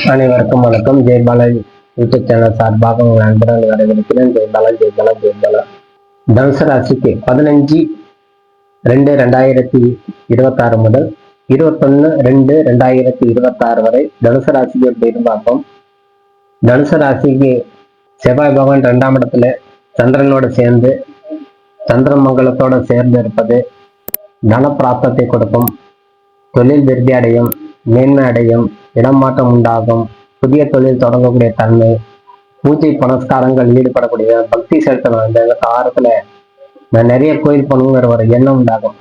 அனைவருக்கும் வணக்கம். ஜெய்பாலன் YouTube channel சார்பாக உங்கள் அன்புடன் வரவேற்கிறேன். ஜெய்பாலன். தனுசு ராசிக்கு 15/2/2026 முதல் 21/2/2026 வரை தனுசு ராசிக்கு எப்படி பார்ப்போம். தனுசு ராசிக்கு செவ்வாய் பகவான் 2ஆம் இடத்துல சந்திரனோட சேர்ந்து சந்திரமங்கலத்தோட சேர்ந்து இருப்பது தன பிராப்தத்தை கொடுக்கும், தொழில் விருத்தி அடையும், மேன்மை அடையும், இடமாற்றம் உண்டாகும், புதிய தொழில் தொடங்கக்கூடிய தன்மை, பூஜை புனஸ்காரங்கள் ஈடுபடக்கூடிய, பக்தி செலுத்தணும். இந்த காலத்துல நான் நிறைய கோயில் போகணுங்கிற ஒரு எண்ணம் உண்டாகும்.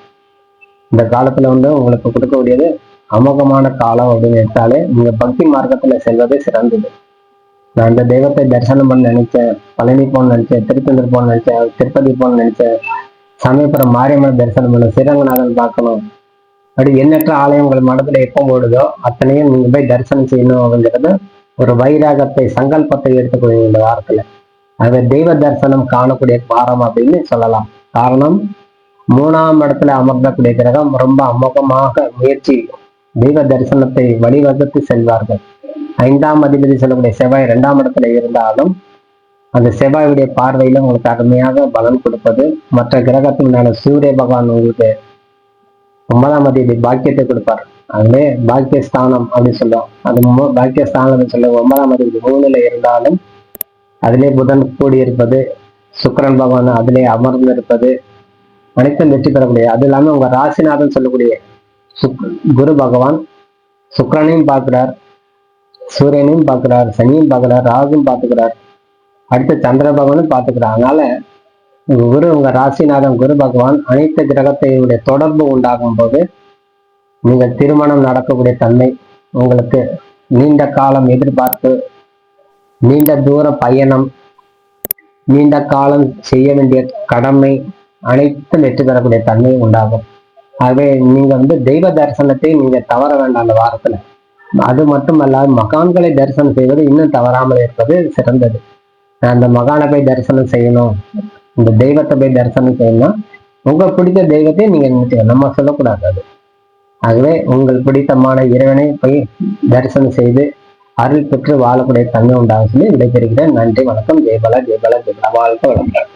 இந்த காலத்துல உங்களுக்கு கொடுக்கக்கூடியது அமோகமான காலம் அப்படின்னு எடுத்தாலே நீங்க பக்தி மார்க்கத்துல செல்வதே சிறந்தது. நான் இந்த தெய்வத்தை தரிசனம் பண்ண நினைச்சேன், பழனி போன்னு நினைச்சேன், திருச்செந்தூர் போன்னு நினைச்சேன், திருப்பதி போன்னு நினைச்சேன், சமயபுரம் மாரியம்மன் தரிசனம் பண்ண, ஸ்ரீரங்கநாதன் பார்க்கணும், அப்படி எண்ணற்ற ஆலயங்கள் மனத்துல எப்போ ஓடுதோ அத்தனையும் நீங்க போய் தரிசனம் செய்யணும் அப்படிங்கிறது ஒரு வைராகத்தை, சங்கல்பத்தை எடுத்துக்கொள்ளுங்க இந்த வாரத்துல. அதை தெய்வ தரிசனம் காணக்கூடிய வாரம் அப்படின்னு சொல்லலாம். காரணம், 3ஆம் இடத்துல அமர்ந்தக்கூடிய கிரகம் ரொம்ப அமோகமாக முயற்சி தெய்வ தரிசனத்தை வழிவகுத்து செல்வார்கள். 5ஆம் அதிபதி சொல்லக்கூடிய செவ்வாய் 2ஆம் இடத்துல இருந்தாலும் அந்த செவ்வாயுடைய பார்வையில உங்களுக்கு அருமையாக பலன் கொடுப்பது. மற்ற கிரகத்தின் மேல சூரிய பகவான் உங்களுக்கு 9ஆம் அதிபதி பாக்கியத்தை கொடுப்பார். அதுவே பாக்கியஸ்தானம் அப்படின்னு சொல்லுவோம். அது பாக்கியஸ்தானம் சொல்ல 9ஆம் அதிபதி 3ல இருந்தாலும் அதிலே புதன் கூடியிருப்பது, சுக்கிரன் பகவான் அதிலே அமர்ந்து இருப்பது அனைத்தும் வெற்றி பெறக்கூடிய. அது இல்லாம உங்க ராசிநாதன் சொல்லக்கூடிய குரு பகவான் சுக்கிரனையும் பார்க்கிறார், சூரியனையும் பார்க்கிறார், சனியும் பார்க்கிறார், ராகுவும் பார்த்துக்கிறார், அடுத்து சந்திர பகவானும் பார்த்துக்கிறார். அதனால குரு, உங்க ராசிநாதன் குரு பகவான் அனைத்து கிரகத்தையுடைய தொடர்பு உண்டாகும் போது நீங்கள் திருமணம் நடக்கக்கூடிய தன்மை, உங்களுக்கு நீண்ட காலம் எதிர்பார்ப்பு, நீண்ட தூர பயணம், நீண்ட காலம் செய்ய வேண்டிய கடமை அனைத்தும் வெற்றி பெறக்கூடிய தன்மை உண்டாகும். ஆகவே நீங்க தெய்வ தரிசனத்தை நீங்க தவற வேண்டாம் அந்த வாரத்துல. அது மட்டுமல்ல, மகான்களை தரிசனம் செய்வது இன்னும் தவறாமல் இருப்பது சிறந்தது. அந்த மகானை போய் தரிசனம் செய்யணும், இந்த தெய்வத்தை போய் தரிசனம் செய்யணும், உங்களுக்கு பிடித்த தெய்வத்தை நீங்க நினைச்சுக்கணும், நம்ம சொல்லக்கூடாது அது. ஆகவே உங்கள் பிடித்தமான இறைவனை போய் தரிசனம் செய்து அருள் பெற்று வாழக்கூடிய தன்மை உண்டாகும் சொல்லி விடைபெறுகிறேன். நன்றி, வணக்கம். ஜெய்பாலா. வாழ்க்கை வளர்க்கிறேன்.